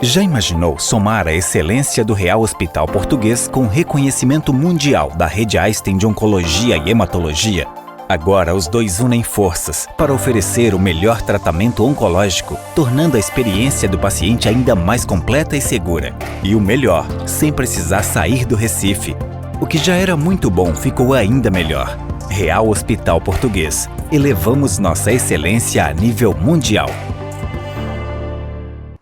Já imaginou somar a excelência do Real Hospital Português com reconhecimento mundial da Rede Einstein de Oncologia e Hematologia? Agora os dois unem forças para oferecer o melhor tratamento oncológico, tornando a experiência do paciente ainda mais completa e segura. E o melhor, sem precisar sair do Recife. O que já era muito bom ficou ainda melhor. Real Hospital Português. Elevamos nossa excelência a nível mundial.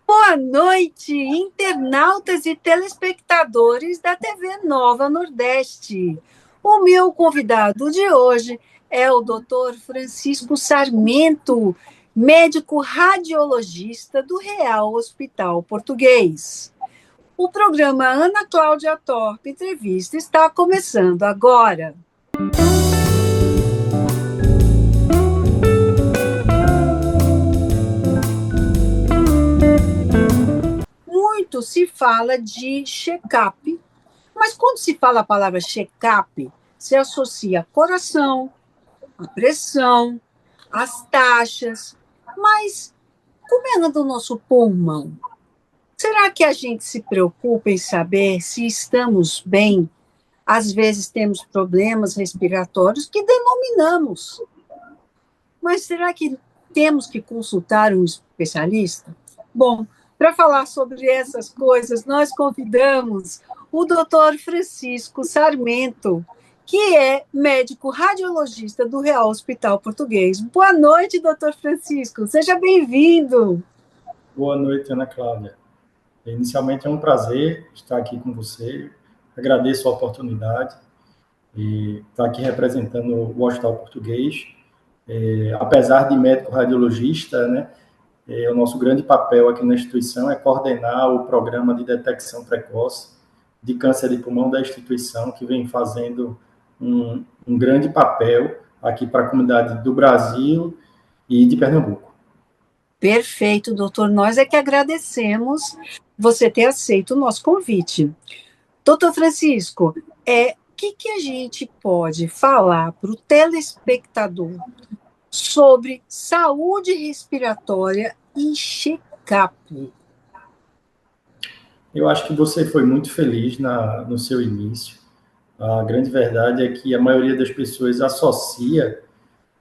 Boa noite, internautas e telespectadores da TV Nova Nordeste. O meu convidado de hoje é o Dr. Francisco Sarmento, médico radiologista do Real Hospital Português. O programa Ana Cláudia Torpe Entrevista está começando agora. Muito se fala de check-up, mas quando se fala a palavra check-up, se associa coração, a pressão, as taxas, mas como anda o nosso pulmão? Será que a gente se preocupa em saber se estamos bem? Às vezes temos problemas respiratórios que denominamos. Mas será que temos que consultar um especialista? Bom, para falar sobre essas coisas, nós convidamos o Dr. Francisco Sarmento, que é médico radiologista do Real Hospital Português. Boa noite, Dr. Francisco. Seja bem-vindo. Boa noite, Ana Cláudia. Inicialmente é um prazer estar aqui com você. Agradeço a oportunidade e estar aqui representando o Hospital Português. Apesar de médico radiologista, né, o nosso grande papel aqui na instituição é coordenar o programa de detecção precoce de câncer de pulmão da instituição, que vem fazendo um grande papel aqui para a comunidade do Brasil e de Pernambuco. Perfeito, doutor. Nós é que agradecemos você ter aceito o nosso convite. Doutor Francisco, o que a gente pode falar para o telespectador sobre saúde respiratória e check-up? Eu acho que você foi muito feliz no seu início. A grande verdade é que a maioria das pessoas associa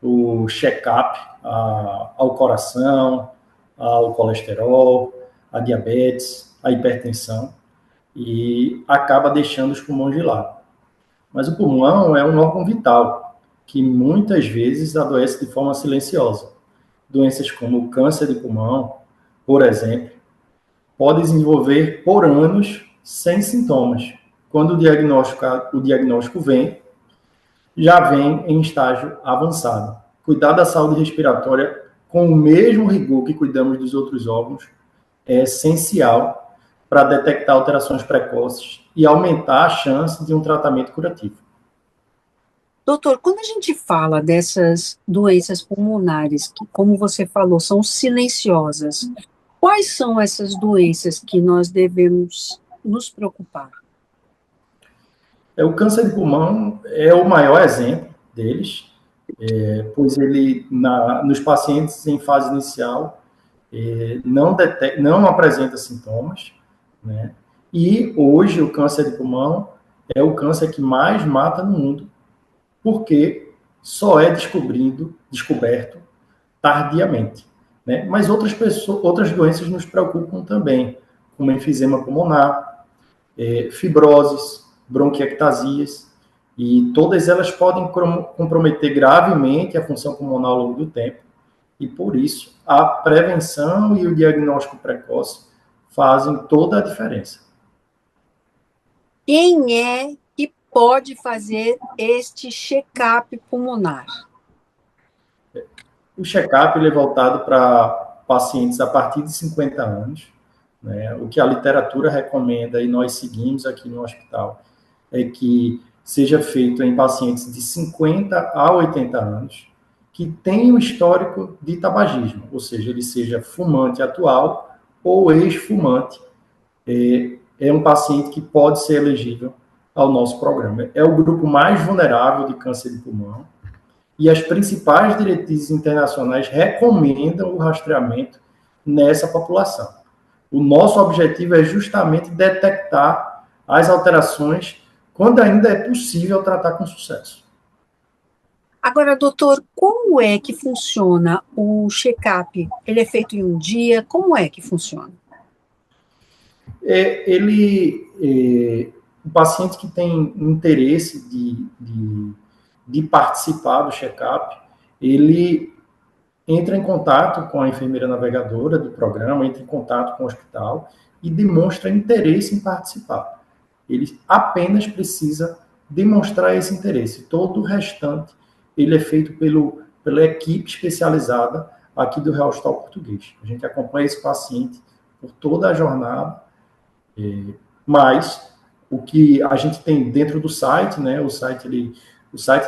o check-up ao coração, ao colesterol, à diabetes, à hipertensão, e acaba deixando os pulmões de lado. Mas o pulmão é um órgão vital, que muitas vezes adoece de forma silenciosa. Doenças como o câncer de pulmão, por exemplo, podem desenvolver por anos sem sintomas. Quando o diagnóstico vem, já vem em estágio avançado. Cuidar da saúde respiratória com o mesmo rigor que cuidamos dos outros órgãos é essencial para detectar alterações precoces e aumentar a chance de um tratamento curativo. Doutor, quando a gente fala dessas doenças pulmonares, que, como você falou, são silenciosas, quais são essas doenças que nós devemos nos preocupar? O câncer de pulmão é o maior exemplo deles, pois ele, nos pacientes em fase inicial, não apresenta sintomas, né? E hoje o câncer de pulmão é o câncer que mais mata no mundo, porque só é descoberto tardiamente, né? Mas outras doenças nos preocupam também, como enfisema pulmonar, fibroses, bronquiectasias, e todas elas podem comprometer gravemente a função pulmonar ao longo do tempo, e por isso a prevenção e o diagnóstico precoce fazem toda a diferença. Quem é que pode fazer este check-up pulmonar? O check-up é voltado para pacientes a partir de 50 anos, né? O que a literatura recomenda e nós seguimos aqui no hospital é que seja feito em pacientes de 50 a 80 anos que tenham o histórico de tabagismo, ou seja, ele seja fumante atual ou ex-fumante. É um paciente que pode ser elegível ao nosso programa. É o grupo mais vulnerável de câncer de pulmão e as principais diretrizes internacionais recomendam o rastreamento nessa população. O nosso objetivo é justamente detectar as alterações quando ainda é possível tratar com sucesso. Agora, doutor, como é que funciona o check-up? Ele é feito em um dia? Como é que funciona? O paciente que tem interesse de participar do check-up, ele entra em contato com a enfermeira navegadora do programa, entra em contato com o hospital e demonstra interesse em participar. Ele apenas precisa demonstrar esse interesse. Todo o restante, ele é feito pela equipe especializada aqui do Real Hospital Português. A gente acompanha esse paciente por toda a jornada, mas o que a gente tem dentro do site, né, o site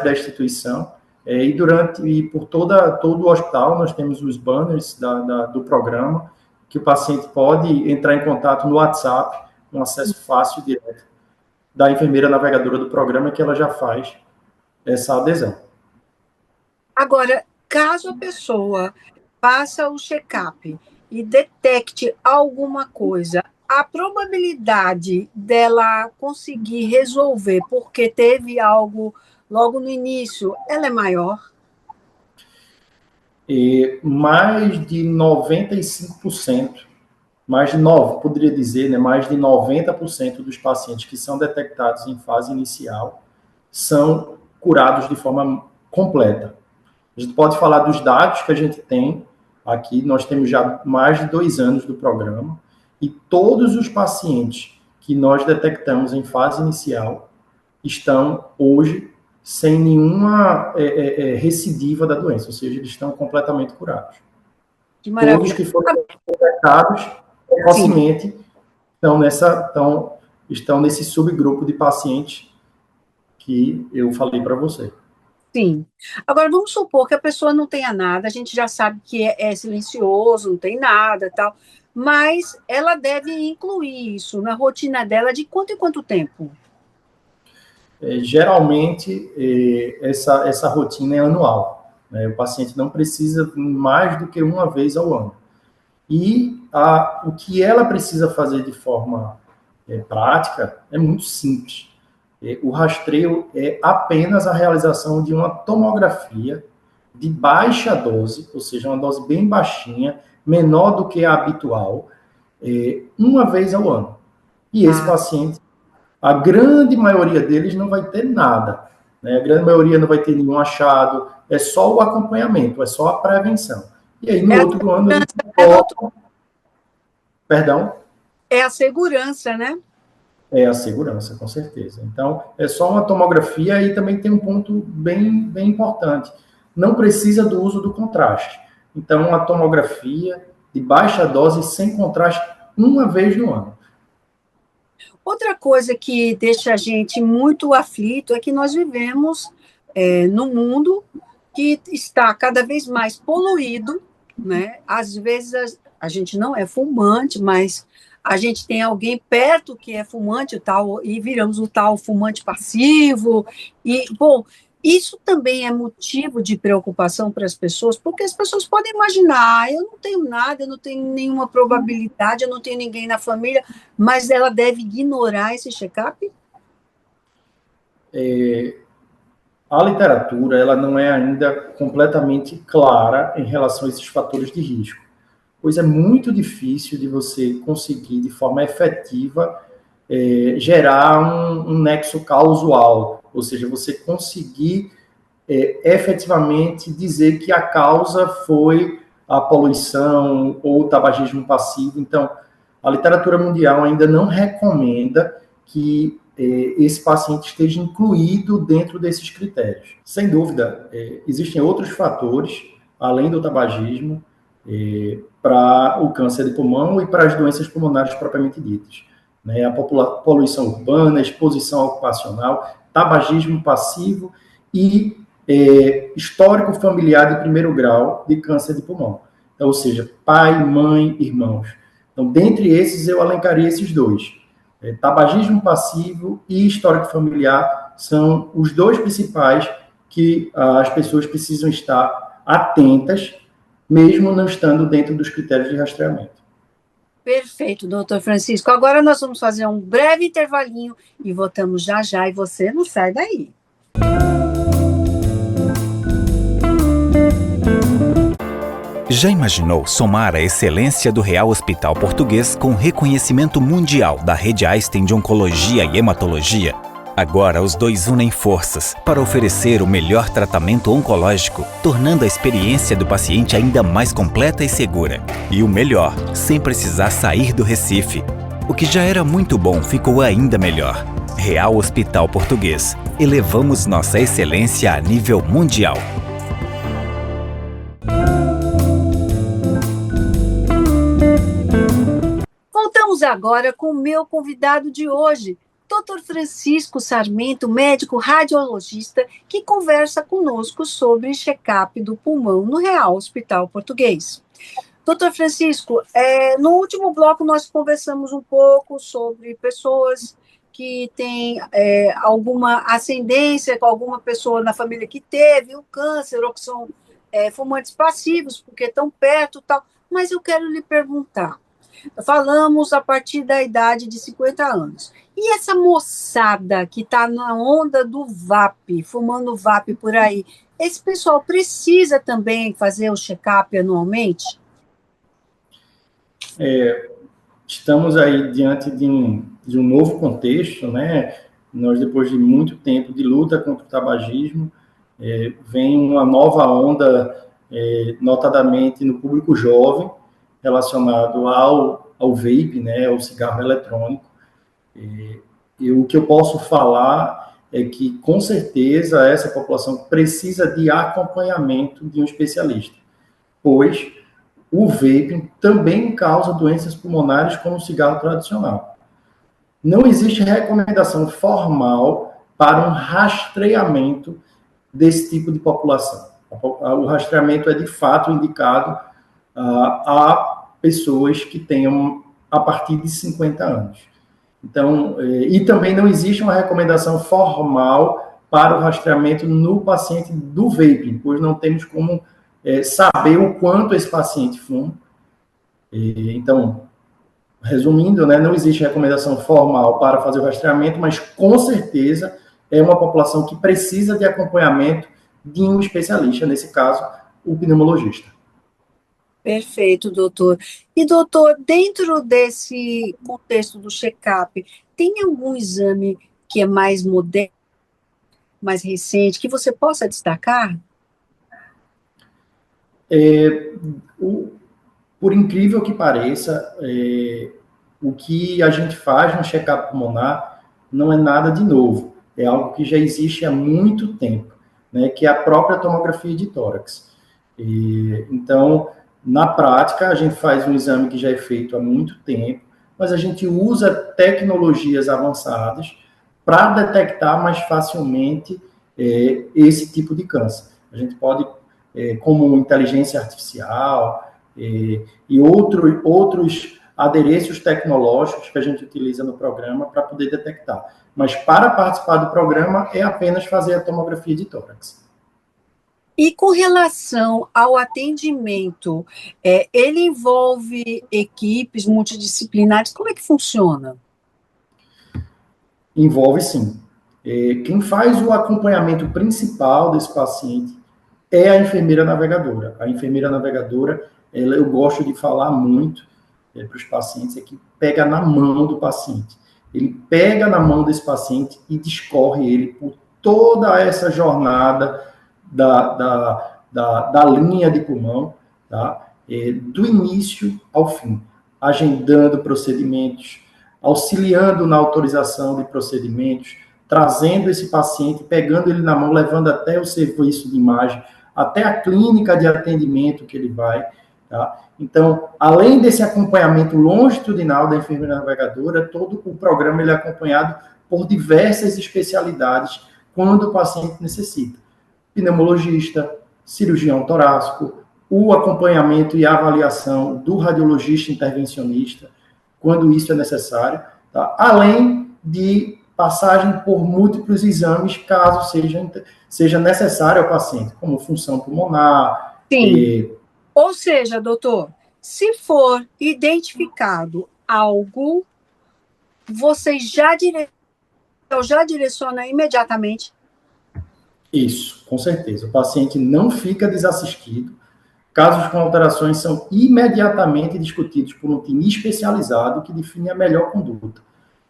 da instituição, e por todo o hospital nós temos os banners do programa, que o paciente pode entrar em contato no WhatsApp, um acesso fácil e direto da enfermeira navegadora do programa, que ela já faz essa adesão. Agora, caso a pessoa faça o check-up e detecte alguma coisa, a probabilidade dela conseguir resolver porque teve algo logo no início, ela é maior? Mais de 95%, poderia dizer, né, mais de 90% dos pacientes que são detectados em fase inicial são curados de forma completa. A gente pode falar dos dados que a gente tem aqui, nós temos já mais de 2 anos do programa, e todos os pacientes que nós detectamos em fase inicial estão hoje sem nenhuma recidiva da doença, ou seja, eles estão completamente curados. Que maravilha. Todos que foram detectados precocemente estão nesse subgrupo de pacientes que eu falei para você. Sim. Agora, vamos supor que a pessoa não tenha nada, a gente já sabe que é silencioso, não tem nada, tal, mas ela deve incluir isso na rotina dela de quanto em quanto tempo? Geralmente, essa rotina é anual, né? O paciente não precisa mais do que uma vez ao ano. E o que ela precisa fazer de forma prática é muito simples. O rastreio é apenas a realização de uma tomografia de baixa dose, ou seja, uma dose bem baixinha, menor do que a habitual, uma vez ao ano. E esse paciente, a grande maioria deles não vai ter nada, né? A grande maioria não vai ter nenhum achado, é só o acompanhamento, é só a prevenção. E aí, no outro ano, ele volta... Perdão? É a segurança, né? É a segurança, com certeza. Então, é só uma tomografia e também tem um ponto bem, bem importante. Não precisa do uso do contraste. Então, uma tomografia de baixa dose sem contraste uma vez no ano. Outra coisa que deixa a gente muito aflito é que nós vivemos num mundo que está cada vez mais poluído, né? Às vezes a gente não é fumante, mas a gente tem alguém perto que é fumante o tal, e viramos o tal fumante passivo. E, bom, isso também é motivo de preocupação para as pessoas, porque as pessoas podem imaginar, eu não tenho nada, eu não tenho nenhuma probabilidade, eu não tenho ninguém na família, mas ela deve ignorar esse check-up? A literatura ela não é ainda completamente clara em relação a esses fatores de risco, pois é muito difícil de você conseguir, de forma efetiva, gerar um nexo causal, ou seja, você conseguir efetivamente dizer que a causa foi a poluição ou o tabagismo passivo. Então, a literatura mundial ainda não recomenda que esse paciente esteja incluído dentro desses critérios. Sem dúvida, existem outros fatores, além do tabagismo, para o câncer de pulmão e para as doenças pulmonares propriamente ditas, né? A poluição urbana, exposição ocupacional, tabagismo passivo e histórico familiar de primeiro grau de câncer de pulmão. Então, ou seja, pai, mãe, irmãos. Então, dentre esses, eu elencaria esses dois. Tabagismo passivo e histórico familiar são os dois principais que as pessoas precisam estar atentas, mesmo não estando dentro dos critérios de rastreamento. Perfeito, doutor Francisco. Agora nós vamos fazer um breve intervalinho e voltamos já já, e você não sai daí. Já imaginou somar a excelência do Real Hospital Português com reconhecimento mundial da Rede Einstein de Oncologia e Hematologia? Agora os dois unem forças para oferecer o melhor tratamento oncológico, tornando a experiência do paciente ainda mais completa e segura. E o melhor, sem precisar sair do Recife. O que já era muito bom ficou ainda melhor. Real Hospital Português. Elevamos nossa excelência a nível mundial. Voltamos agora com o meu convidado de hoje, Dr. Francisco Sarmento, médico radiologista, que conversa conosco sobre check-up do pulmão no Real Hospital Português. Dr. Francisco, no último bloco nós conversamos um pouco sobre pessoas que têm alguma ascendência com alguma pessoa na família que teve o câncer, ou que são fumantes passivos, porque estão perto e tal. Mas eu quero lhe perguntar, falamos a partir da idade de 50 anos. E essa moçada que está na onda do VAP, fumando VAP por aí, esse pessoal precisa também fazer o check-up anualmente? Estamos aí diante de um novo contexto, né? Nós, depois de muito tempo de luta contra o tabagismo, vem uma nova onda, notadamente no público jovem, relacionado ao vape, né, ao cigarro eletrônico. E o que eu posso falar é que, com certeza, essa população precisa de acompanhamento de um especialista, pois o vaping também causa doenças pulmonares como o cigarro tradicional. Não existe recomendação formal para um rastreamento desse tipo de população. O rastreamento é, de fato, indicado a pessoas que tenham a partir de 50 anos. Então, e também não existe uma recomendação formal para o rastreamento no paciente do vaping, pois não temos como saber o quanto esse paciente fuma. Então, resumindo, né, não existe recomendação formal para fazer o rastreamento, mas com certeza é uma população que precisa de acompanhamento de um especialista, nesse caso, o pneumologista. Perfeito, doutor. E, doutor, dentro desse contexto do check-up, tem algum exame que é mais moderno, mais recente, que você possa destacar? Por incrível que pareça, o que a gente faz no check-up pulmonar não é nada de novo. É algo que já existe há muito tempo, né, que é a própria tomografia de tórax. Então, na prática, a gente faz um exame que já é feito há muito tempo, mas a gente usa tecnologias avançadas para detectar mais facilmente esse tipo de câncer. A gente pode, como inteligência artificial e outros adereços tecnológicos que a gente utiliza no programa para poder detectar. Mas para participar do programa é apenas fazer a tomografia de tórax. E com relação ao atendimento, ele envolve equipes multidisciplinares? Como é que funciona? Envolve, sim. Quem faz o acompanhamento principal desse paciente é a enfermeira navegadora. A enfermeira navegadora, eu gosto de falar muito para os pacientes, é que pega na mão do paciente. Ele pega na mão desse paciente e discorre ele por toda essa jornada da linha de pulmão, tá? Do início ao fim, agendando procedimentos, auxiliando na autorização de procedimentos, trazendo esse paciente, pegando ele na mão, levando até o serviço de imagem, até a clínica de atendimento que ele vai, tá? Então, além desse acompanhamento longitudinal da enfermeira navegadora, todo o programa ele é acompanhado por diversas especialidades quando o paciente necessita. Pneumologista, cirurgião torácico, o acompanhamento e a avaliação do radiologista intervencionista, quando isso é necessário, tá? Além de passagem por múltiplos exames, caso seja necessário ao paciente, como função pulmonar. Sim. Ou seja, doutor, Se for identificado algo, vocês já direciona imediatamente? Isso, com certeza. O paciente não fica desassistido. Casos com alterações são imediatamente discutidos por um time especializado que define a melhor conduta.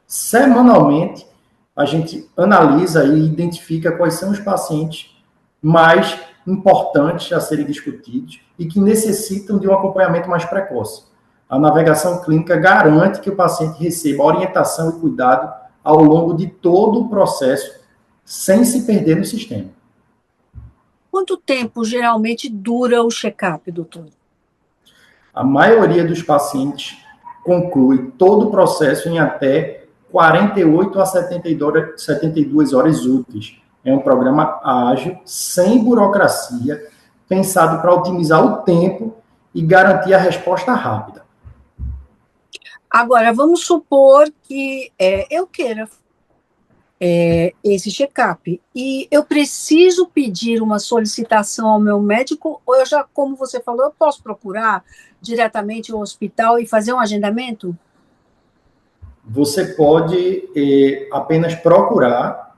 Semanalmente, a gente analisa e identifica quais são os pacientes mais importantes a serem discutidos e que necessitam de um acompanhamento mais precoce. A navegação clínica garante que o paciente receba orientação e cuidado ao longo de todo o processo, sem se perder no sistema. Quanto tempo geralmente dura o check-up, doutor? A maioria dos pacientes conclui todo o processo em até 48 a 72 horas úteis. É um programa ágil, sem burocracia, pensado para otimizar o tempo e garantir a resposta rápida. Agora, vamos supor que eu queira esse check-up e eu preciso pedir uma solicitação ao meu médico, ou eu já, como você falou, eu posso procurar diretamente o hospital e fazer um agendamento? Você pode apenas procurar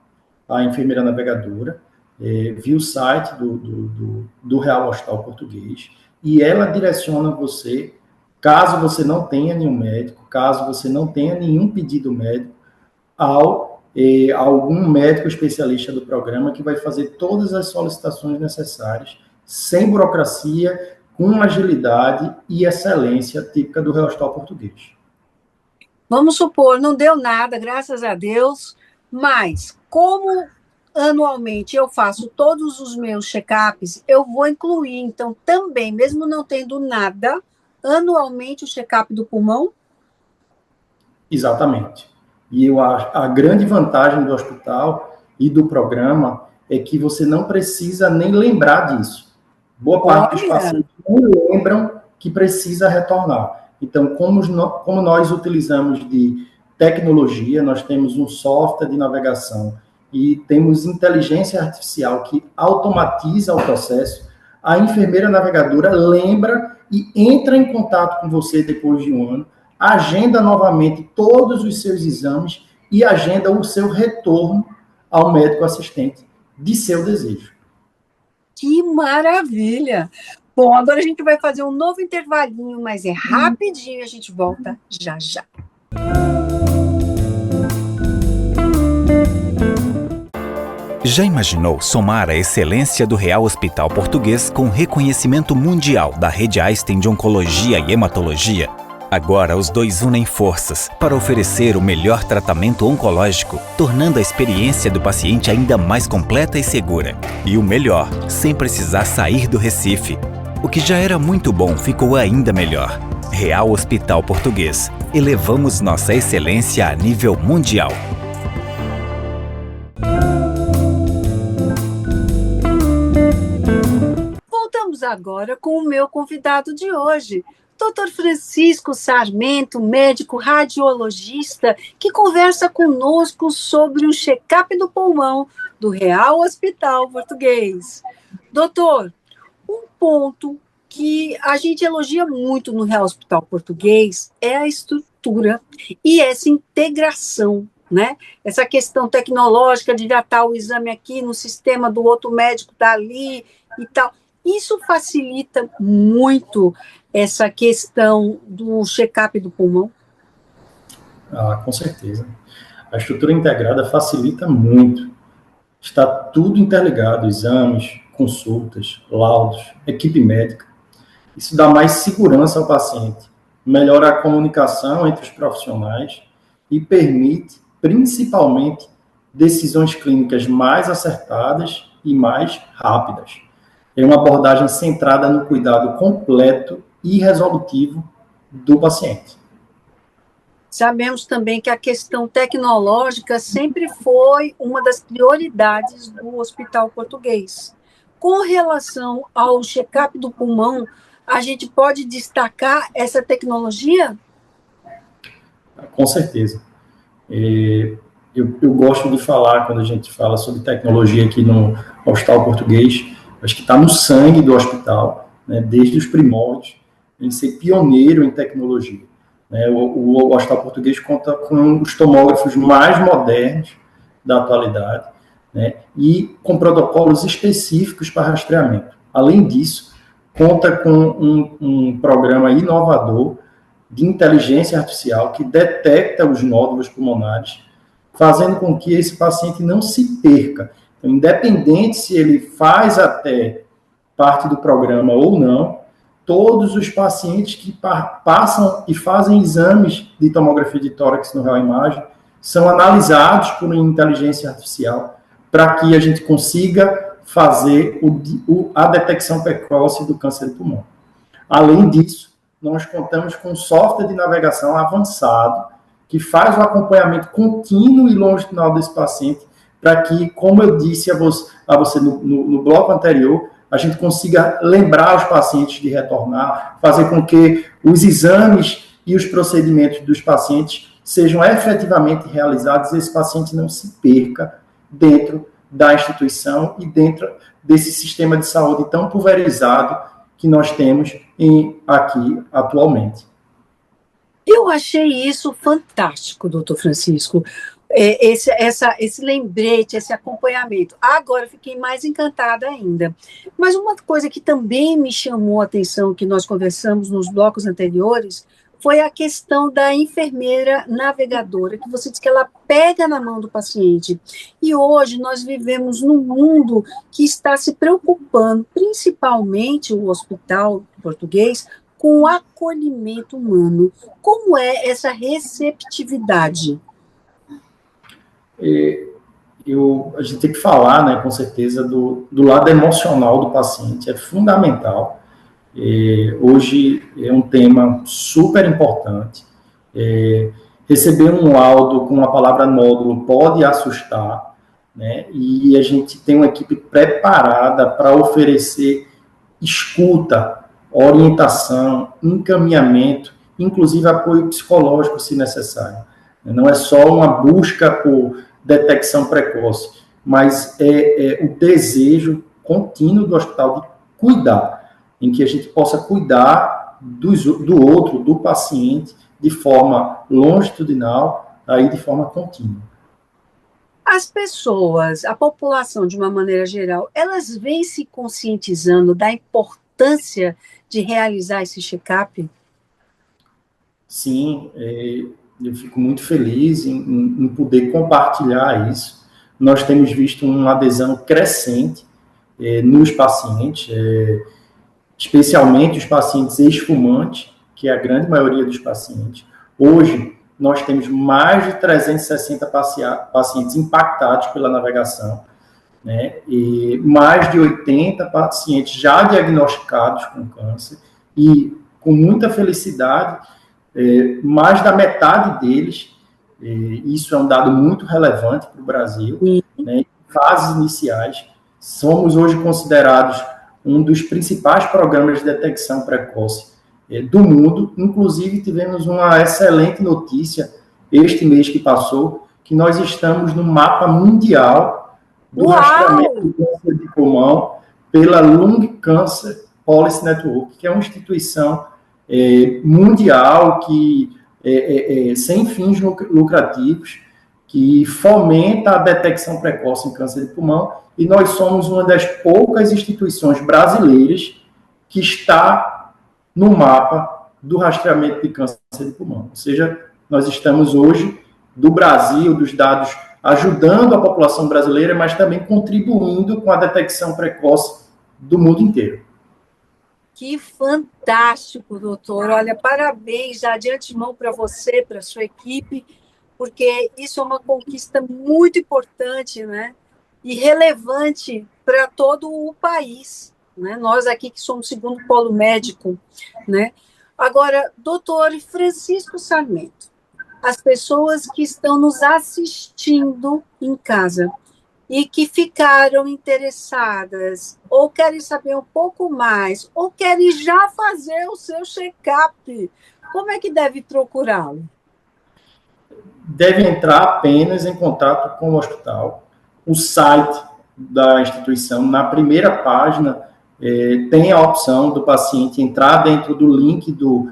a enfermeira navegadora via o site do Real Hospital Português e ela direciona você, caso você não tenha nenhum médico, caso você não tenha nenhum pedido médico, algum médico especialista do programa que vai fazer todas as solicitações necessárias, sem burocracia, com agilidade e excelência típica do Real Hospital Português. Vamos supor, não deu nada, graças a Deus, mas como anualmente eu faço todos os meus check-ups, eu vou incluir, então, também, mesmo não tendo nada, anualmente o check-up do pulmão? Exatamente. E a grande vantagem do hospital e do programa é que você não precisa nem lembrar disso. Boa parte dos pacientes não lembram que precisa retornar. Então, como nós utilizamos de tecnologia, nós temos um software de navegação e temos inteligência artificial que automatiza o processo, a enfermeira navegadora lembra e entra em contato com você depois de um ano, agenda novamente todos os seus exames e agenda o seu retorno ao médico assistente de seu desejo. Que maravilha! Bom, agora a gente vai fazer um novo intervalinho, mas é rapidinho, a gente volta já já. Já imaginou somar a excelência do Real Hospital Português com reconhecimento mundial da rede Einstein de Oncologia e Hematologia? Agora os dois unem forças para oferecer o melhor tratamento oncológico, tornando a experiência do paciente ainda mais completa e segura. E o melhor, sem precisar sair do Recife. O que já era muito bom ficou ainda melhor. Real Hospital Português. Elevamos nossa excelência a nível mundial. Voltamos agora com o meu convidado de hoje, Dr. Francisco Sarmento, médico radiologista, que conversa conosco sobre o check-up do pulmão do Real Hospital Português. Doutor, um ponto que a gente elogia muito no Real Hospital Português é a estrutura e essa integração, né? Essa questão tecnológica de datar o exame aqui no sistema do outro médico dali e tal. Isso facilita muito essa questão do check-up do pulmão? Com certeza. A estrutura integrada facilita muito. Está tudo interligado, exames, consultas, laudos, equipe médica. Isso dá mais segurança ao paciente, melhora a comunicação entre os profissionais e permite, principalmente, decisões clínicas mais acertadas e mais rápidas. É uma abordagem centrada no cuidado completo e resolutivo do paciente. Sabemos também que a questão tecnológica sempre foi uma das prioridades do Hospital Português. Com relação ao check-up do pulmão, a gente pode destacar essa tecnologia? Com certeza. Eu gosto de falar, quando a gente fala sobre tecnologia aqui no Hospital Português, acho que está no sangue do hospital, né, desde os primórdios. em ser pioneiro em tecnologia. Né? O Hospital Português conta com os tomógrafos mais modernos da atualidade, né? E com protocolos específicos para rastreamento. Além disso, conta com um programa inovador de inteligência artificial que detecta os nódulos pulmonares, fazendo com que esse paciente não se perca. Então, independente se ele faz até parte do programa ou não, todos os pacientes que passam e fazem exames de tomografia de tórax no Real Imagem são analisados por uma inteligência artificial para que a gente consiga fazer a detecção precoce do câncer de pulmão. Além disso, nós contamos com um software de navegação avançado que faz o acompanhamento contínuo e longitudinal desse paciente para que, como eu disse a você no bloco anterior, a gente consiga lembrar os pacientes de retornar, fazer com que os exames e os procedimentos dos pacientes sejam efetivamente realizados e esse paciente não se perca dentro da instituição e dentro desse sistema de saúde tão pulverizado que nós temos aqui atualmente. Eu achei isso fantástico, doutor Francisco, esse lembrete, esse acompanhamento. Agora fiquei mais encantada ainda. Mas uma coisa que também me chamou a atenção, que nós conversamos nos blocos anteriores, foi a questão da enfermeira navegadora, que você disse que ela pega na mão do paciente. E hoje nós vivemos num mundo que está se preocupando, principalmente o Hospital Português, com o acolhimento humano. Como é essa receptividade? A gente tem que falar, né, com certeza, do lado emocional do paciente, é fundamental. Hoje é um tema super importante. Receber um laudo com a palavra nódulo pode assustar, né? E a gente tem uma equipe preparada para oferecer escuta, orientação, encaminhamento, inclusive apoio psicológico, se necessário. Não é só uma busca por detecção precoce, mas é o desejo contínuo do hospital de cuidar, em que a gente possa cuidar do outro, do paciente, de forma longitudinal, aí de forma contínua. As pessoas, a população de uma maneira geral, elas vêm se conscientizando da importância de realizar esse check-up? Sim, eu fico muito feliz em poder compartilhar isso. Nós temos visto uma adesão crescente nos pacientes, especialmente os pacientes ex-fumantes, que é a grande maioria dos pacientes. Hoje, nós temos mais de 360 pacientes impactados pela navegação, né? E mais de 80 pacientes já diagnosticados com câncer, e com muita felicidade, mais da metade deles, isso é um dado muito relevante para o Brasil, né? Em fases iniciais, somos hoje considerados um dos principais programas de detecção precoce do mundo. Inclusive, tivemos uma excelente notícia este mês que passou, que nós estamos no mapa mundial do rastreamento do câncer de pulmão pela Lung Cancer Policy Network, que é uma instituição mundial que sem fins lucrativos, que fomenta a detecção precoce em câncer de pulmão, e nós somos uma das poucas instituições brasileiras que está no mapa do rastreamento de câncer de pulmão. Ou seja, nós estamos hoje, do Brasil, dos dados, ajudando a população brasileira, mas também contribuindo com a detecção precoce do mundo inteiro. Que fantástico, doutor. Olha, parabéns já de antemão para você, para a sua equipe, porque isso é uma conquista muito importante, né? E relevante para todo o país, né? Nós aqui que somos o segundo polo médico, né? Agora, doutor Francisco Sarmento, as pessoas que estão nos assistindo em casa e que ficaram interessadas, ou querem saber um pouco mais, ou querem já fazer o seu check-up, como é que deve procurá-lo? Deve entrar apenas em contato com o hospital. O site da instituição, na primeira página, tem a opção do paciente entrar dentro do link do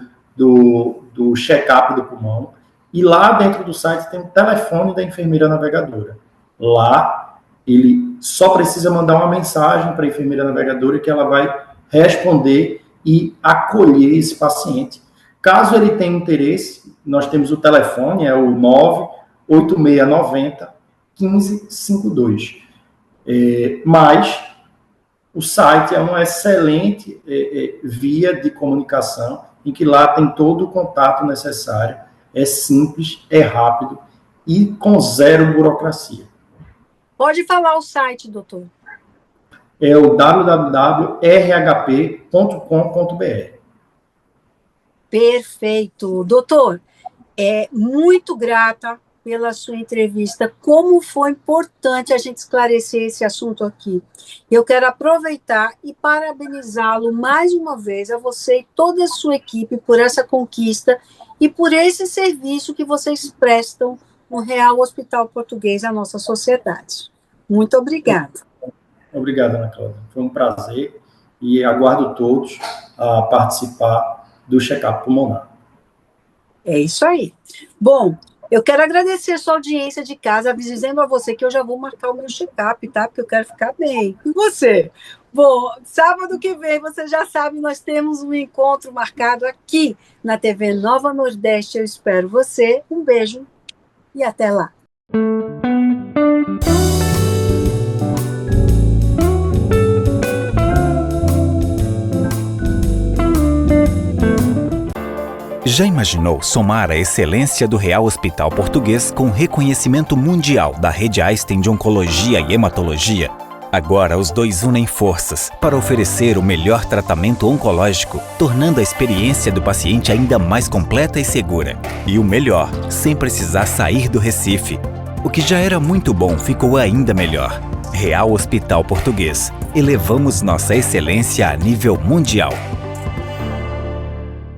check-up do pulmão, e lá dentro do site tem o telefone da enfermeira navegadora. Lá, ele só precisa mandar uma mensagem para a enfermeira navegadora que ela vai responder e acolher esse paciente. Caso ele tenha interesse, nós temos o telefone, é o 98690 1552. Mas o site é uma excelente via de comunicação, em que lá tem todo o contato necessário, é simples, é rápido e com zero burocracia. Pode falar o site, doutor. É o www.rhp.com.br. Perfeito. Doutor, muito grata pela sua entrevista. Como foi importante a gente esclarecer esse assunto aqui. Eu quero aproveitar e parabenizá-lo mais uma vez, a você e toda a sua equipe, por essa conquista e por esse serviço que vocês prestam no Real Hospital Português à nossa sociedade. Muito obrigada. Obrigado, Ana Cláudia. Foi um prazer e aguardo todos a participar do check-up pulmonar. É isso aí. Bom, eu quero agradecer a sua audiência de casa, dizendo a você que eu já vou marcar o meu check-up, tá? Porque eu quero ficar bem. E você? Bom, sábado que vem, você já sabe, nós temos um encontro marcado aqui na TV Nova Nordeste. Eu espero você. Um beijo e até lá. Já imaginou somar a excelência do Real Hospital Português com reconhecimento mundial da Rede Einstein de Oncologia e Hematologia? Agora os dois unem forças para oferecer o melhor tratamento oncológico, tornando a experiência do paciente ainda mais completa e segura. E o melhor, sem precisar sair do Recife. O que já era muito bom ficou ainda melhor. Real Hospital Português. Elevamos nossa excelência a nível mundial.